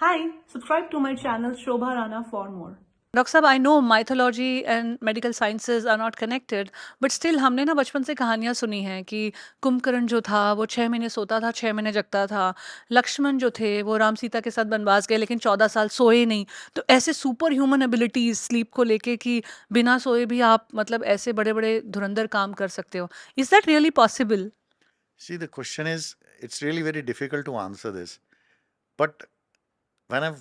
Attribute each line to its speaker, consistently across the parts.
Speaker 1: Hi, subscribe to my channel Shobha Rana for more.
Speaker 2: Doctor साहब, I know mythology and medical sciences are not connected, but still हमने ना बचपन से कहानियाँ सुनी हैं कि कुंभकर्ण जो था वो 6 महीने सोता था, 6 महीने जगता था। लक्ष्मण जो थे वो राम सीता के साथ बनवास गए लेकिन 14 साल सोए नहीं। तो ऐसे सुपर ह्यूमन एबिलिटीज स्लीप को लेके कि बिना सोए भी आप मतलब ऐसे बड़े बड़े धुरंधर काम कर सकते हो, is that really possible?
Speaker 3: See, the question is, it's really very difficult to answer this. But when I've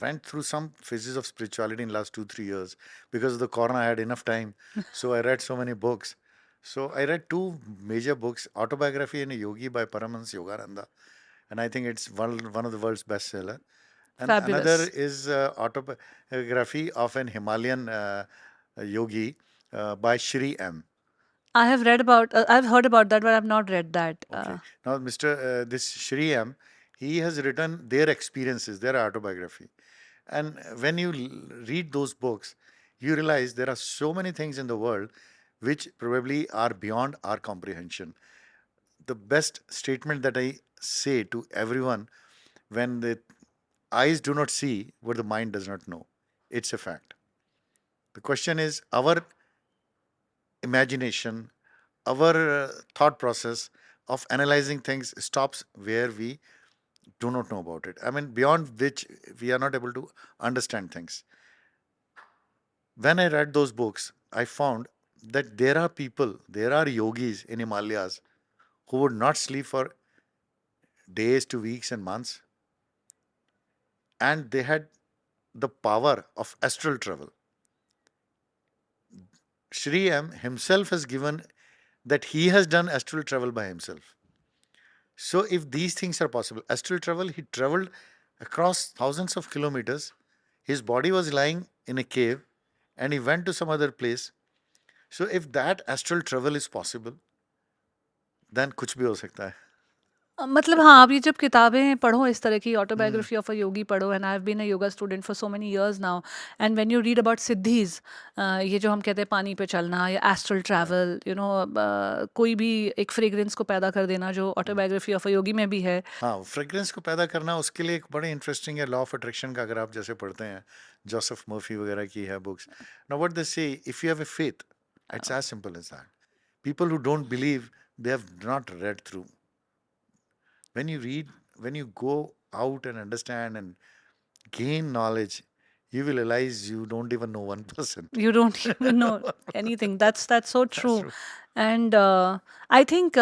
Speaker 3: went through some phases of spirituality in last 2 3 years, because of the corona, I had enough time, so I read so many books. So I read two major books: Autobiography and Yogi by Paramahansa Yogananda, and I think it's one of the world's bestseller. And
Speaker 2: fabulous.
Speaker 3: another is Autobiography of an Himalayan yogi by Shri M.
Speaker 2: I have heard about that, but I have not read that.
Speaker 3: Okay. Now, this Shri M, he has written their experiences, their autobiography. And when you read those books, you realize there are so many things in the world which probably are beyond our comprehension. The best statement that I say to everyone: when the eyes do not see what the mind does not know, it's a fact. The question is our imagination, our thought process of analyzing things stops where we do not know about it. I mean, beyond which we are not able to understand things. When I read those books, I found that there are people, there are yogis in Himalayas who would not sleep for days to weeks and months, and they had the power of astral travel. Shri M himself has given that he has done astral travel by himself. So, if these things are possible, astral travel, he traveled across thousands of kilometers. His body was lying in a cave and he went to some other place. So, if that astral travel is possible, then कुछ भी हो सकता है.
Speaker 2: मतलब हाँ, आप ये जब किताबें पढ़ो इस तरह की
Speaker 3: Hmm.
Speaker 2: Autobiography of a yogi पढ़ो, and I have been a yoga student for so many years now, and when you read about siddhis, ये जो हम कहते हैं पानी पे चलना या एस्ट्रल
Speaker 3: Yeah.
Speaker 2: ट्रैवल, कोई भी एक फ्रेग्रेंस को पैदा कर देना जो
Speaker 3: Hmm.
Speaker 2: ऑटोबायोग्राफी ऑफ अ योगी में भी है।
Speaker 3: हाँ, फ्रेग्रेंस को पैदा करना उसके लिए एक बड़े इंटरेस्टिंग है, लॉ ऑफ अट्रैक्शन का, अगर आप जैसे पढ़ते हैं, जोसेफ मर्फी वगैरह की है books. Now what they say, if you have a faith, it's as simple as that. People who don't believe, they have not read through. When you read, when you go out and understand and gain knowledge, you will realize you don't even know 1%.
Speaker 2: You don't even know anything. That's so
Speaker 3: That's
Speaker 2: true.
Speaker 3: true.
Speaker 2: And I think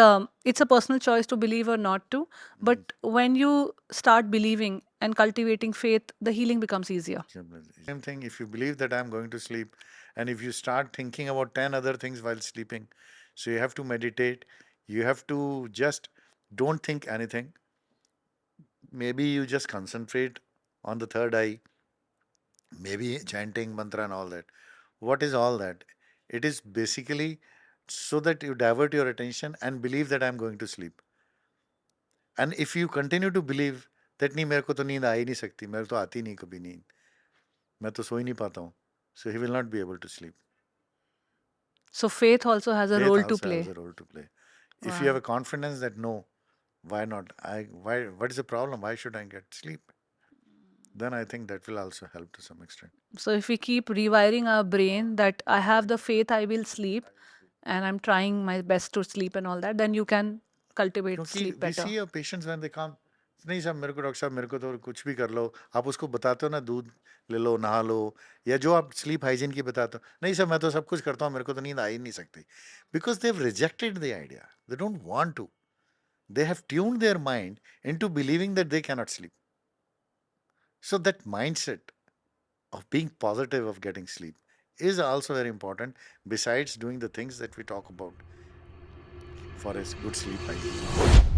Speaker 2: it's a personal choice to believe or not to,
Speaker 3: Mm.
Speaker 2: but when you start believing and cultivating faith, the healing becomes easier.
Speaker 3: Same thing, if you believe that I'm going to sleep, and if you start thinking about 10 other things while sleeping, so you have to meditate, you have to just don't think anything. Maybe you just concentrate on the third eye, maybe chanting mantra and all that. What is all that? It is basically so that you divert your attention and believe that I'm going to sleep. And if you continue to believe that नहीं, मेरे को तो नींद आ ही नहीं सकती, मेरे को तो आती नहीं कभी नींद, मैं तो सो ही नहीं पाता हूँ, so he will not be able to sleep.
Speaker 2: So faith also has a
Speaker 3: Faith
Speaker 2: role to
Speaker 3: also has
Speaker 2: play.
Speaker 3: a role to play. If you have
Speaker 2: Wow.
Speaker 3: a confidence that no, why not? Why? What is the problem? Why should I get sleep? Then I think that will also help to some extent.
Speaker 2: So if we keep rewiring our brain that I have the faith I will sleep and I'm trying my best to sleep and all that, then you can cultivate
Speaker 3: क्योंकि
Speaker 2: sleep
Speaker 3: we
Speaker 2: better.
Speaker 3: See patients when they come, नहीं साहब मेरे को, doctor साहब मेरे को तो कुछ भी कर लो, आप उसको बताते हो ना, दूध ले लो, नहा लो, या जो आप स्लीप हाइजीन की बताते हो, नहीं सर मैं तो सब कुछ करता हूँ, मेरे को तो नींद आ ही नहीं सकती. Because they have rejected the idea, they don't want to, they have tuned their mind into believing that they cannot sleep. So that mindset of being positive of getting sleep is also very important, besides doing the things that we talk about for a good sleep hygiene.